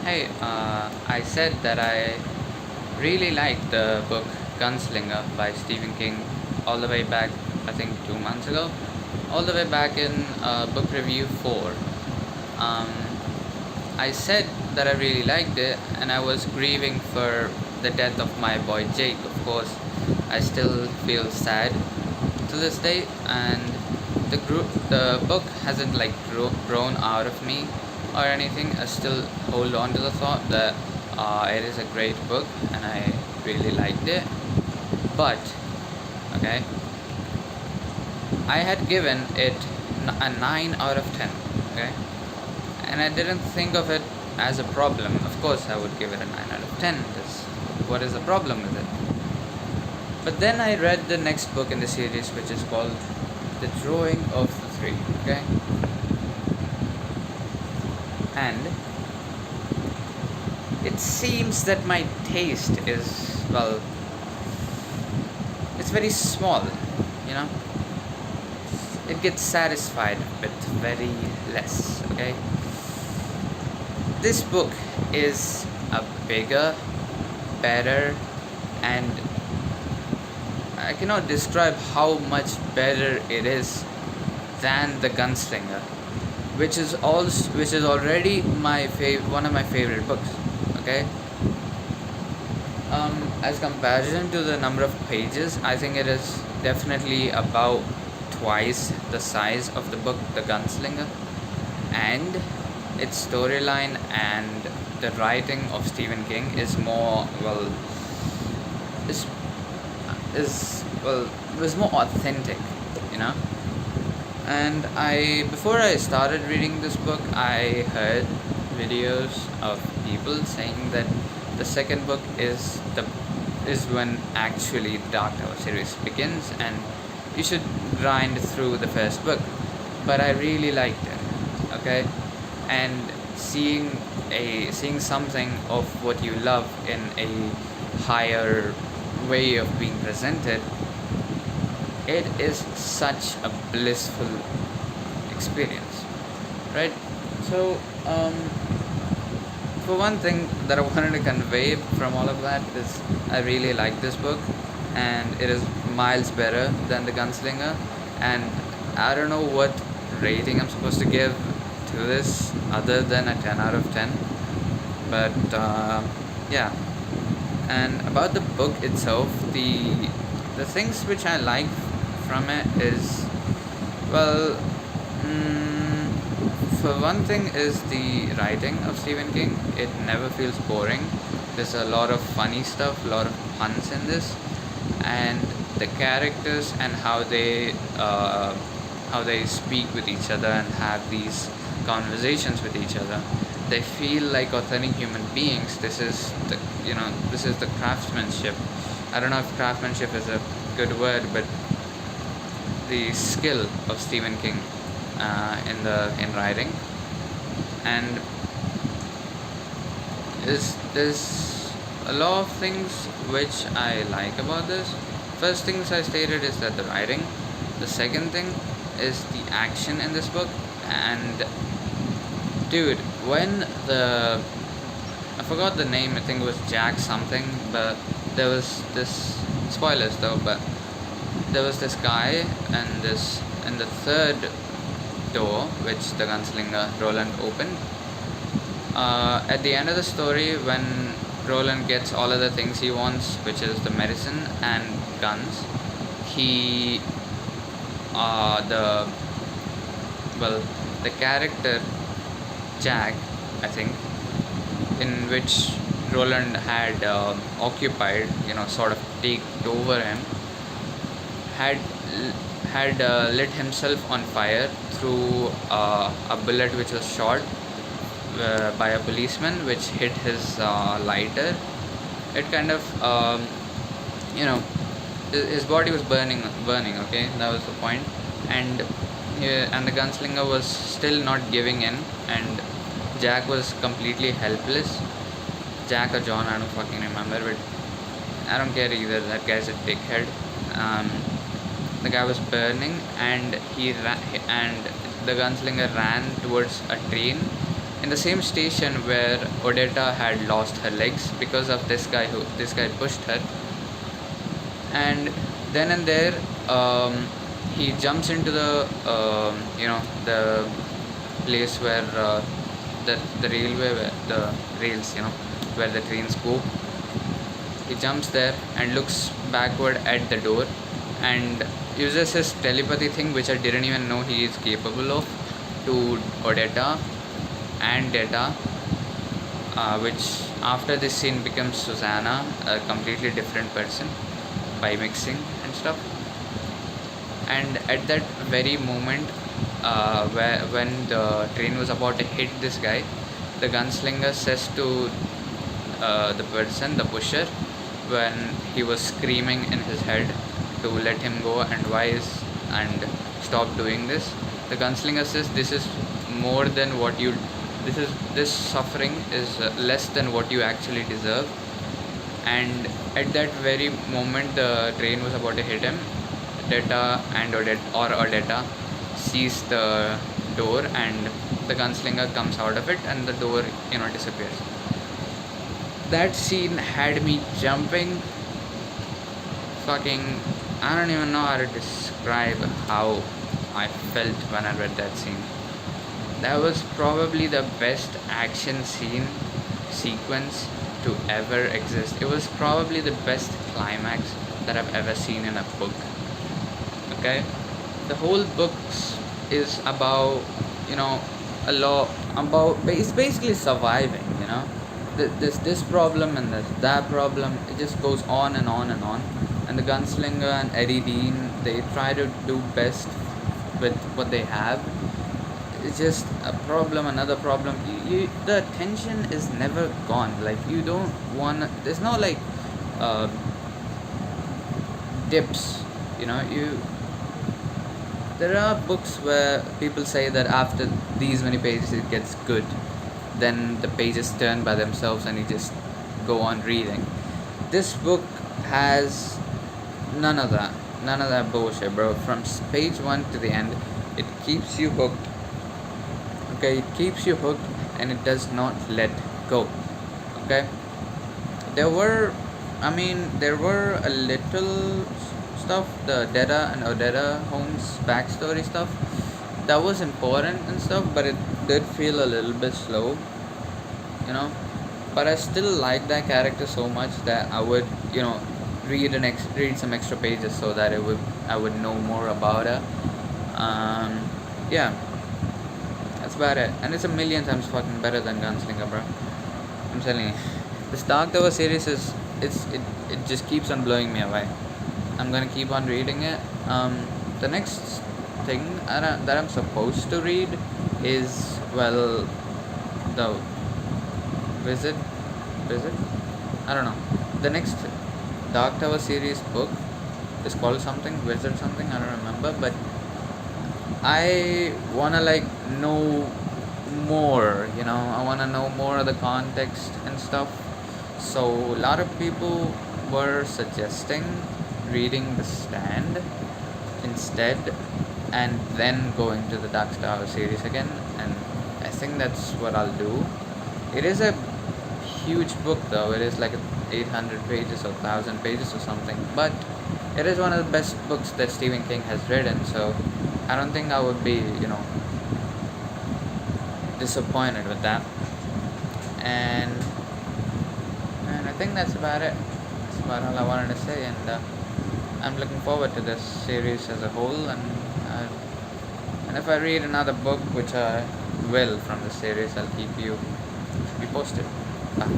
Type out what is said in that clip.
Hey, I said that I really liked the book Gunslinger by Stephen King all the way back, I think 2 months ago, all the way back in book review 4. Um, I said that I really liked it and I was grieving for the death of my boy Jake. Of course, I still feel sad to this day, and the book hasn't like grown out of me or anything. I still hold on to the thought that it is a great book and I really liked it. But okay, I had given it a 9 out of 10. Okay, and I didn't think of it as a problem. Of course, I would give it a 9 out of 10. What is the problem with it? But then I read the next book in the series, which is called The Drawing of the Three. Okay, and it seems that my taste is, well, it's very small, you know. It gets satisfied with very less. Okay, this book is a bigger, better, and I cannot describe how much better it is than The Gunslinger, which is already one of my favorite books. Okay, as comparison to the number of pages, I think it is definitely about twice the size of the book The Gunslinger, and its storyline and the writing of Stephen King is more, well, is is well was more authentic, you know. And I before I started reading this book, I heard videos of people saying that the second book is when actually the Dark Tower series begins, and you should grind through the first book. But I really liked it. Okay, and seeing something of what you love in a higher way of being presented, it is such a blissful experience, right? So, for one thing that I wanted to convey from all of that is I really like this book, and it is miles better than The Gunslinger. And I don't know what rating I'm supposed to give to this other than a 10 out of 10, but yeah. And about the book itself, the things which I like from it is, well, for one thing is the writing of Stephen King. It never feels boring. There's a lot of funny stuff, a lot of puns in this, and the characters and how they speak with each other and have these conversations with each other. They feel like authentic human beings. This is the craftsmanship. I don't know if craftsmanship is a good word, but the skill of Stephen King in writing. And there's a lot of things which I like about this. First things I stated is that the writing. The second thing is the action in this book. And dude, when the I forgot the name, I think it was Jack something, but there was this, spoilers though, but there was this guy, and this in the third door which the gunslinger Roland opened. At the end of the story, when Roland gets all of the things he wants, which is the medicine and guns, he the well the character Jack, I think, in which Roland had occupied, sort of taken over him, had lit himself on fire through a bullet which was shot by a policeman, which hit his lighter. It kind of, his body was burning. Okay, that was the point, and and the gunslinger was still not giving in, and Jack was completely helpless. Jack or John, I don't fucking remember, but I don't care either. That guy's a dickhead. Um, the guy was burning, and and the gunslinger ran towards a train in the same station where Odetta had lost her legs because of this guy pushed her. And then and there, he jumps into the the place where the railway, where the rails, where the trains go. He jumps there and looks backward at the door and uses his telepathy thing, which I didn't even know he is capable of, to Odetta and Detta, which after this scene becomes Susanna, a completely different person, by mixing and stuff. And at that very moment, when the train was about to hit this guy, the gunslinger says to the person, the pusher, when he was screaming in his head to let him go and stop doing this, the gunslinger says, "This is more than what you. This suffering is less than what you actually deserve." And at that very moment, the train was about to hit him. Odetta sees the door, and the gunslinger comes out of it, and the door disappears. That scene had me jumping. Fucking, I don't even know how to describe how I felt when I read that scene. That was probably the best action scene sequence to ever exist. It was probably the best climax that I've ever seen in a book. Okay, the whole book is about a lot about, it's basically surviving. This problem and that problem. It just goes on and on and on. And the gunslinger and Eddie Dean, they try to do best with what they have. It's just a problem, another problem. The tension is never gone. Like, you don't want. There's no like dips. You There are books where people say that after these many pages it gets good, then the pages turn by themselves and you just go on reading. This book has none of that bullshit, bro. From page 1 to the end, it keeps you hooked. Okay, it keeps you hooked, and it does not let go. Okay, there were there were a little stuff, the Detta and Odetta Holmes backstory stuff, that was important and stuff, but it did feel a little bit slow, you know. But I still like that character so much that I would, read some extra pages so that I would know more about her. Yeah, that's about it, and it's a million times fucking better than Gunslinger, bro. I'm telling you, this Dark Tower series it just keeps on blowing me away. I'm gonna keep on reading it. The next thing that I'm supposed to read is, well, the visit. I don't know. The next Dark Tower series book is called something Wizard something. I don't remember, but I wanna know more. I wanna know more of the context and stuff. So a lot of people were suggesting reading The Stand instead, and then going to the Dark Tower series again, and I think that's what I'll do. It is a huge book though. It is like 800 pages or 1000 pages or something, but it is one of the best books that Stephen King has written, so I don't think I would be disappointed with that. And I think that's about it. That's about all I wanted to say, and I'm looking forward to this series as a whole, and if I read another book, which I will from the series, I'll keep you posted. Bye.